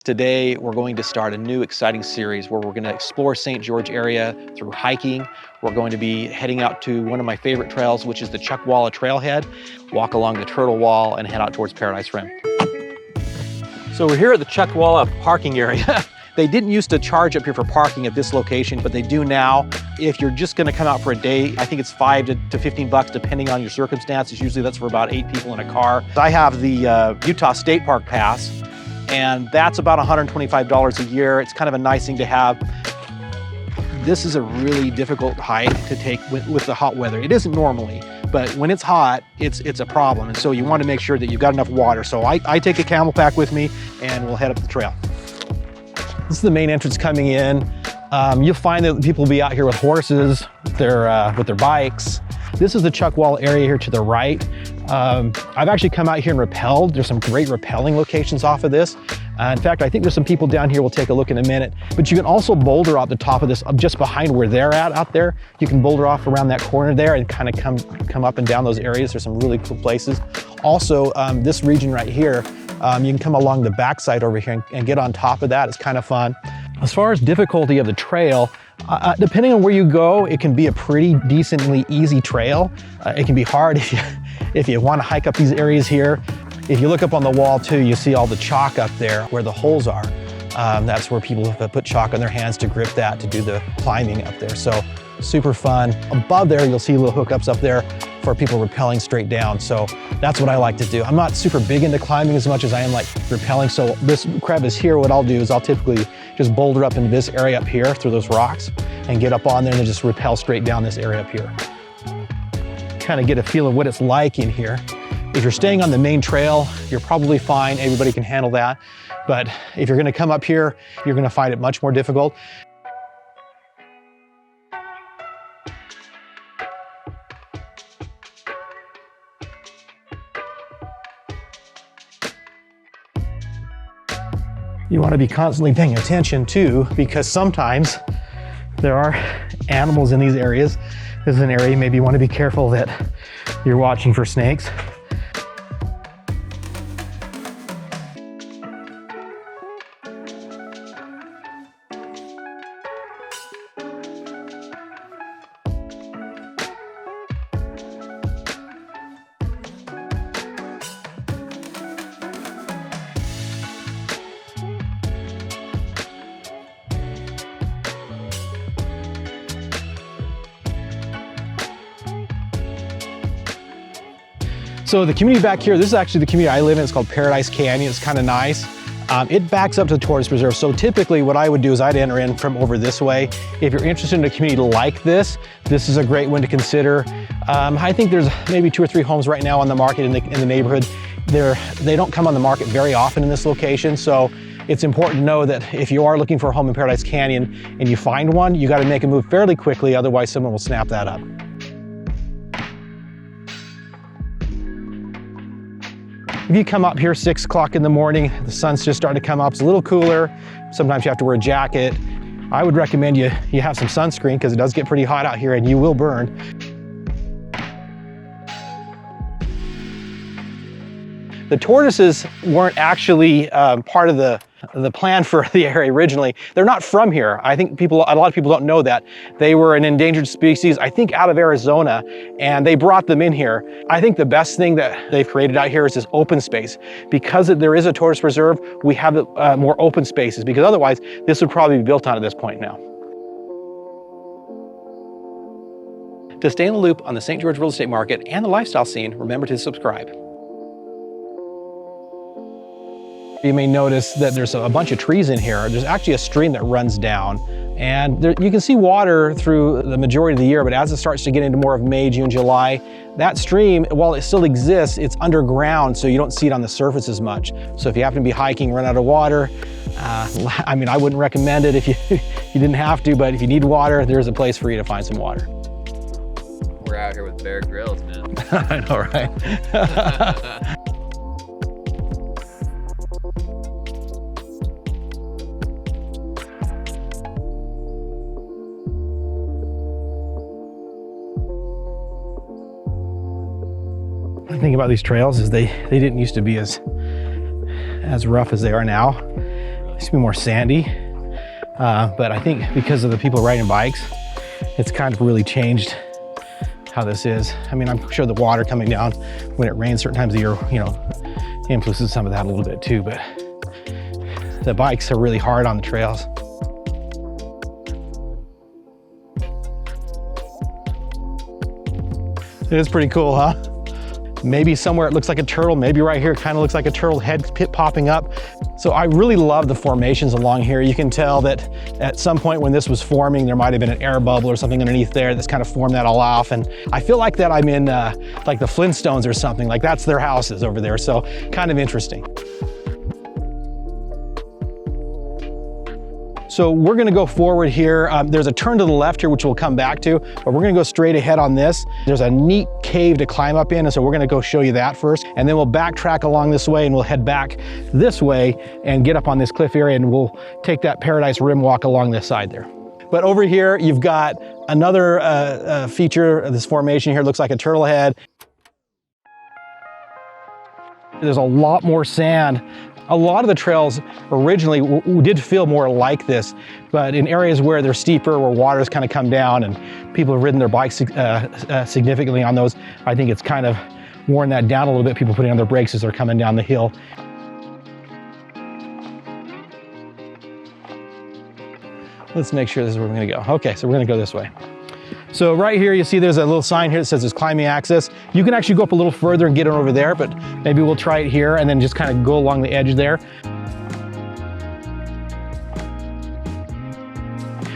Today, we're going to start a new exciting series where we're going to explore St. George area through hiking. We're going to be heading out to one of my favorite trails, which is the Chuckwalla Trailhead, walk along the Turtle Wall and head out towards Paradise Rim. So we're here at the Chuckwalla parking area. They didn't used to charge up here for parking at this location, but they do now. If you're just going to come out for a day, I think it's $5 to $15 depending on your circumstances. Usually that's for about 8 people in a car. I have the Utah State Park Pass, and that's about $125 a year. It's kind of a nice thing to have. This is a really difficult hike to take with the hot weather. It isn't normally, but when it's hot, it's a problem. And so you want to make sure that you've got enough water. So I take a camel pack with me and we'll head up the trail. This is the main entrance coming in. You'll find that people will be out here with horses, with their bikes. This is the Chuckwalla area here to the right. I've actually come out here and rappelled. There's some great rappelling locations off of this. In fact, I think there's some people down here. We'll take a look in a minute. But you can also boulder out the top of this, just behind where they're at out there. You can boulder off around that corner there and kind of come up and down those areas. There's some really cool places. Also, this region right here, you can come along the backside over here and get on top of that. It's kind of fun. As far as difficulty of the trail, depending on where you go, it can be a pretty decently easy trail. It can be hard if you want to hike up these areas here. If you look up on the wall too, you see all the chalk up there where the holes are. That's where people have put chalk on their hands to grip that, to do the climbing up there. So super fun. Above there, you'll see little hookups up there for people rappelling straight down. So that's what I like to do. I'm not super big into climbing as much as I am like rappelling. So this crevice here, what I'll do is I'll typically just boulder up into this area up here through those rocks and get up on there and then just rappel straight down this area up here. Kind of get a feel of what it's like in here. If you're staying on the main trail, you're probably fine. Everybody can handle that. But if you're gonna come up here, you're gonna find it much more difficult. You want to be constantly paying attention too, because sometimes there are animals in these areas. This is an area maybe you want to be careful that you're watching for snakes. So the community back here, this is actually the community I live in. It's called Paradise Canyon. It's kind of nice. It backs up to the tourist reserve. So typically what I would do is I'd enter in from over this way. If you're interested in a community like this is a great one to consider. I think there's maybe 2 or 3 homes right now on the market in the neighborhood. They don't come on the market very often in this location. So it's important to know that if you are looking for a home in Paradise Canyon and you find one, you got to make a move fairly quickly. Otherwise someone will snap that up. If you come up here 6 o'clock in the morning, the sun's just starting to come up. It's a little cooler. Sometimes you have to wear a jacket. I would recommend you have some sunscreen because it does get pretty hot out here and you will burn. The tortoises weren't actually part of the plan for the area originally. They're not from here. I think a lot of people don't know that. They were an endangered species, I think out of Arizona, and they brought them in here. I think the best thing that they've created out here is this open space. Because there is a tortoise preserve, we have more open spaces, because otherwise this would probably be built on at this point now. To stay in the loop on the St. George real estate market and the lifestyle scene, remember to subscribe. You may notice that there's a bunch of trees in here. There's actually a stream that runs down, and you can see water through the majority of the year, but as it starts to get into more of May, June, July, that stream, while it still exists, it's underground, so you don't see it on the surface as much. So if you happen to be hiking, run out of water, I mean, I wouldn't recommend it if you didn't have to, but if you need water, there's a place for you to find some water. We're out here with Bear Grylls, man. I know, right? The thing about these trails is they didn't used to be as rough as they are now. used to be more sandy, but I think because of the people riding bikes, it's kind of really changed how this is. I mean, I'm sure the water coming down when it rains certain times of the year, you know, influences some of that a little bit too, but the bikes are really hard on the trails. It is pretty cool, huh? Maybe somewhere it looks like a turtle, maybe right here it kind of looks like a turtle head pit popping up. So I really love the formations along here. You can tell that at some point when this was forming, there might have been an air bubble or something underneath there that's kind of formed that all off. And I feel like that I'm in like the Flintstones or something, like that's their houses over there. So kind of interesting. So we're gonna go forward here. There's a turn to the left here, which we'll come back to, but we're gonna go straight ahead on this. There's a neat cave to climb up in, and so we're gonna go show you that first, and then we'll backtrack along this way and we'll head back this way and get up on this cliff area, and we'll take that Paradise Rim walk along this side there. But over here, you've got another feature of this formation here. It looks like a turtle head. There's a lot more sand. A lot of the trails originally did feel more like this, but in areas where they're steeper, where water's kind of come down and people have ridden their bikes significantly on those, I think it's kind of worn that down a little bit, people putting on their brakes as they're coming down the hill. Let's make sure this is where we're gonna go. Okay, so we're gonna go this way. So right here, you see there's a little sign here that says there's climbing access. You can actually go up a little further and get it over there, but maybe we'll try it here and then just kind of go along the edge there.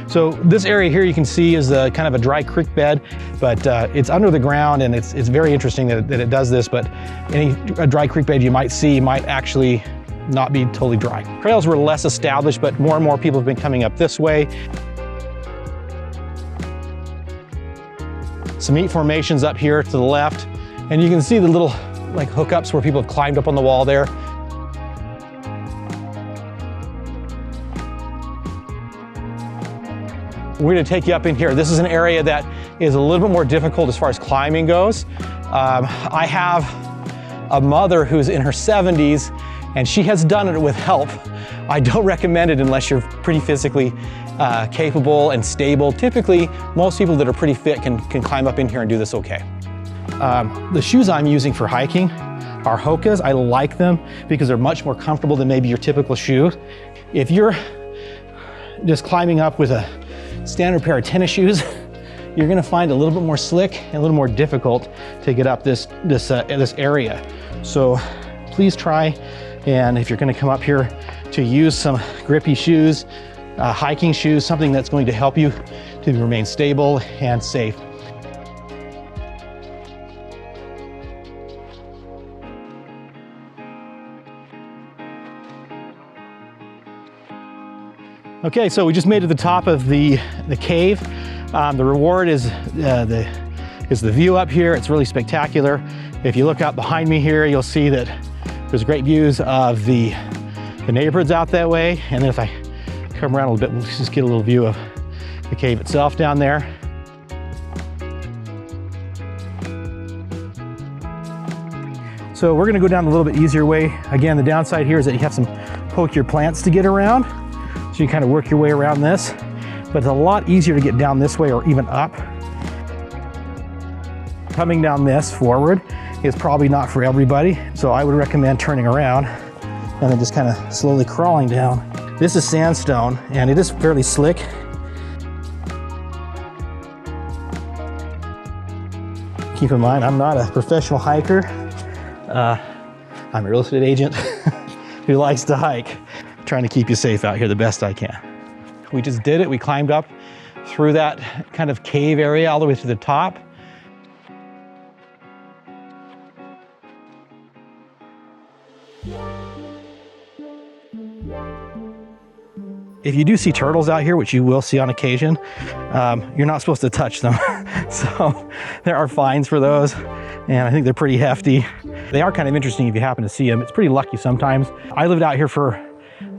So this area here you can see is kind of a dry creek bed, but it's under the ground, and it's very interesting that it does this, but a dry creek bed you might see might actually not be totally dry. Trails were less established, but more and more people have been coming up this way. Some neat formations up here to the left, and you can see the little like hookups where people have climbed up on the wall there. We're gonna take you up in here. This is an area that is a little bit more difficult as far as climbing goes. I have a mother who's in her 70s, and she has done it with help. I don't recommend it unless you're pretty physically capable and stable. Typically, most people that are pretty fit can climb up in here and do this okay. The shoes I'm using for hiking are Hoka's. I like them because they're much more comfortable than maybe your typical shoe. If you're just climbing up with a standard pair of tennis shoes, you're gonna find it a little bit more slick and a little more difficult to get up this area. So please try, and if you're gonna come up here, to use some grippy shoes, hiking shoes, something that's going to help you to remain stable and safe. Okay, so we just made it to the top of the cave. The reward is the view up here. It's really spectacular. If you look out behind me here, you'll see that there's great views of the neighborhoods out that way. And then if I come around a little bit, we'll just get a little view of the cave itself down there. So we're gonna go down a little bit easier way. Again, the downside here is that you have some pokier plants to get around. So you kind of work your way around this, but it's a lot easier to get down this way or even up. Coming down this forward is probably not for everybody. So I would recommend turning around and then just kind of slowly crawling down. This is sandstone and it is fairly slick. Keep in mind, I'm not a professional hiker. I'm a real estate agent who likes to hike. Trying to keep you safe out here the best I can. We just did it. We climbed up through that kind of cave area all the way to the top. If you do see turtles out here, which you will see on occasion, you're not supposed to touch them. So there are fines for those, and I think they're pretty hefty. They are kind of interesting if you happen to see them. It's pretty lucky sometimes. I lived out here for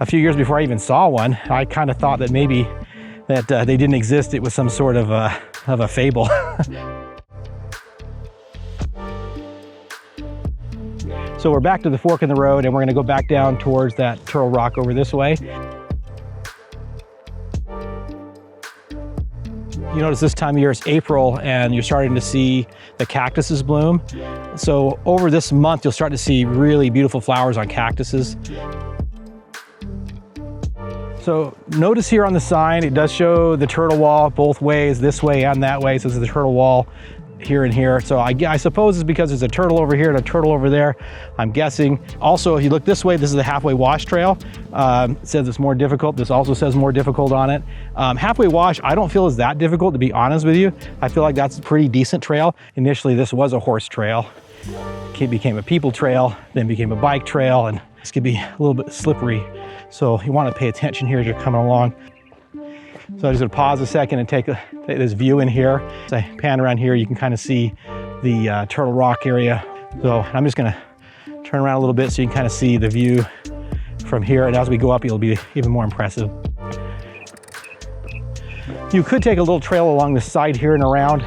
a few years before I even saw one. I kind of thought that maybe that they didn't exist. It was some sort of a fable. So we're back to the fork in the road, and we're gonna go back down towards that Turtle Rock over this way. You notice this time of year it's April and you're starting to see the cactuses bloom. So over this month, you'll start to see really beautiful flowers on cactuses. So notice here on the sign, it does show the turtle wall both ways, this way and that way. So this is the turtle wall here and here. So I suppose it's because there's a turtle over here and a turtle over there, I'm guessing. Also, if you look this way, this is the halfway wash trail. It says it's more difficult. This also says more difficult on it. Halfway wash, I don't feel is that difficult, to be honest with you. I feel like that's a pretty decent trail. Initially, this was a horse trail. It became a people trail, then became a bike trail, and this could be a little bit slippery. So you want to pay attention here as you're coming along. So I'm just gonna pause a second and take this view in here. As I pan around here, you can kind of see the Turtle Rock area. So I'm just gonna turn around a little bit so you can kind of see the view from here. And as we go up, it'll be even more impressive. You could take a little trail along the side here and around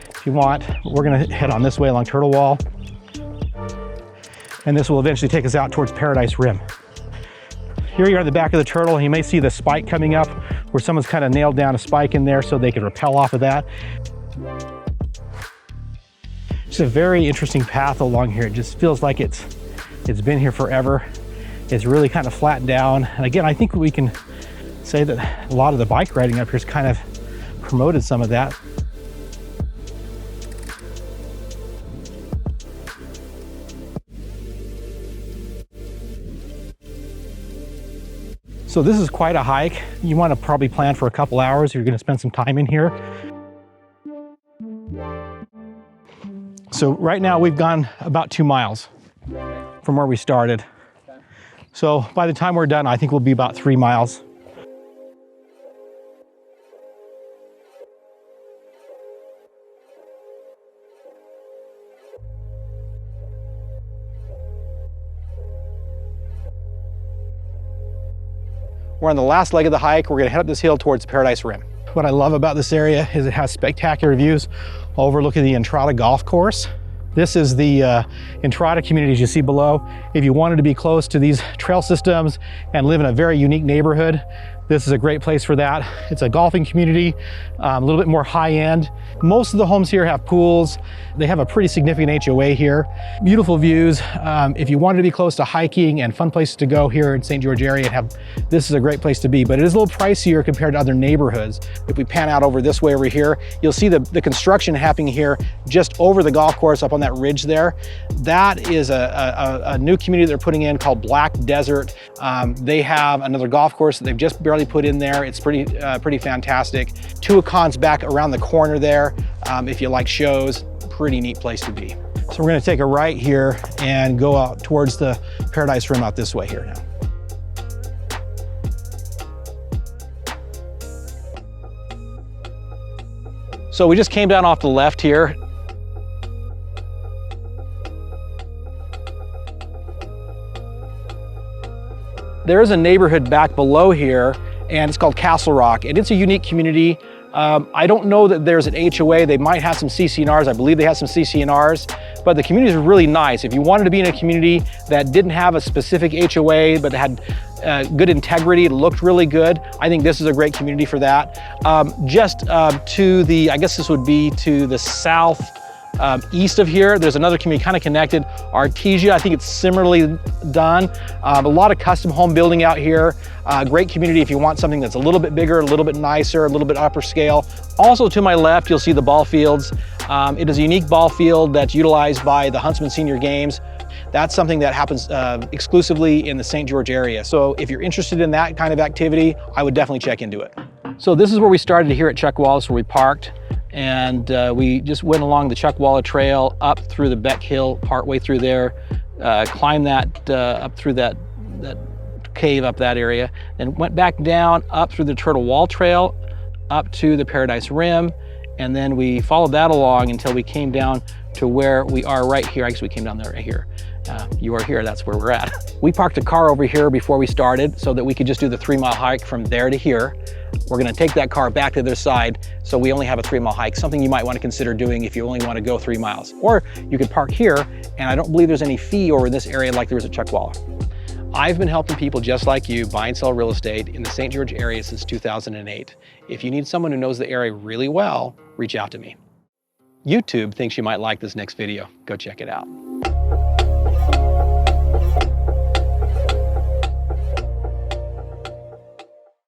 if you want. We're gonna head on this way along Turtle Wall. And this will eventually take us out towards Paradise Rim. Here you're at the back of the turtle, and you may see the spike coming up where someone's kind of nailed down a spike in there so they can rappel off of that. It's a very interesting path along here. It just feels like it's been here forever. It's really kind of flattened down. And again, I think we can say that a lot of the bike riding up here has kind of promoted some of that. So this is quite a hike. You want to probably plan for a couple hours if you're going to spend some time in here. So right now we've gone about 2 miles from where we started. So by the time we're done, I think we'll be about 3 miles. We're on the last leg of the hike. We're gonna head up this hill towards Paradise Rim. What I love about this area is it has spectacular views overlooking the Entrada Golf Course. This is the Entrada community, as you see below. If you wanted to be close to these trail systems and live in a very unique neighborhood, this is a great place for that. It's a golfing community, a little bit more high end. Most of the homes here have pools. They have a pretty significant HOA here. Beautiful views. If you wanted to be close to hiking and fun places to go here in St. George area, this is a great place to be, but it is a little pricier compared to other neighborhoods. If we pan out over this way over here, you'll see the construction happening here just over the golf course up on that ridge there. That is a new community they're putting in called Black Desert. They have another golf course that they've just barely put in there. It's pretty fantastic. Tuacon's back around the corner there. If you like shows, pretty neat place to be. So we're gonna take a right here and go out towards the Paradise Rim out this way here now. So we just came down off the left here. There is a neighborhood back below here, and it's called Castle Rock, and it's a unique community. I don't know that there's an HOA. They might have some CC&Rs. I believe they have some CC&Rs, but the community is really nice. If you wanted to be in a community that didn't have a specific HOA, but had good integrity, it looked really good, I think this is a great community for that. Just to the, I guess this would be to the south east of here, there's another community kind of connected, Artesia. I think it's similarly done. A lot of custom home building out here. Great community if you want something that's a little bit bigger, a little bit nicer, a little bit upper scale. Also to my left, you'll see the ball fields. It is a unique ball field that's utilized by the Huntsman Senior Games. That's something that happens exclusively in the St. George area. So if you're interested in that kind of activity, I would definitely check into it. So this is where we started here at Chuckwalla, where we parked. And we just went along the Chuckwalla Trail up through the Beck Hill, partway through there, climbed that up through that cave up that area, then went back down up through the Turtle Wall Trail up to the Paradise Rim, and then we followed that along until we came down to where we are right here. I guess we came down there right here. You are here, that's where we're at. We parked a car over here before we started so that we could just do the 3 mile hike from there to here. We're gonna take that car back to the other side, so we only have a 3-mile hike, something you might wanna consider doing if you only wanna go 3 miles. Or you could park here, and I don't believe there's any fee over in this area like there is at Chuckwalla. I've been helping people just like you buy and sell real estate in the St. George area since 2008. If you need someone who knows the area really well, reach out to me. YouTube thinks you might like this next video. Go check it out.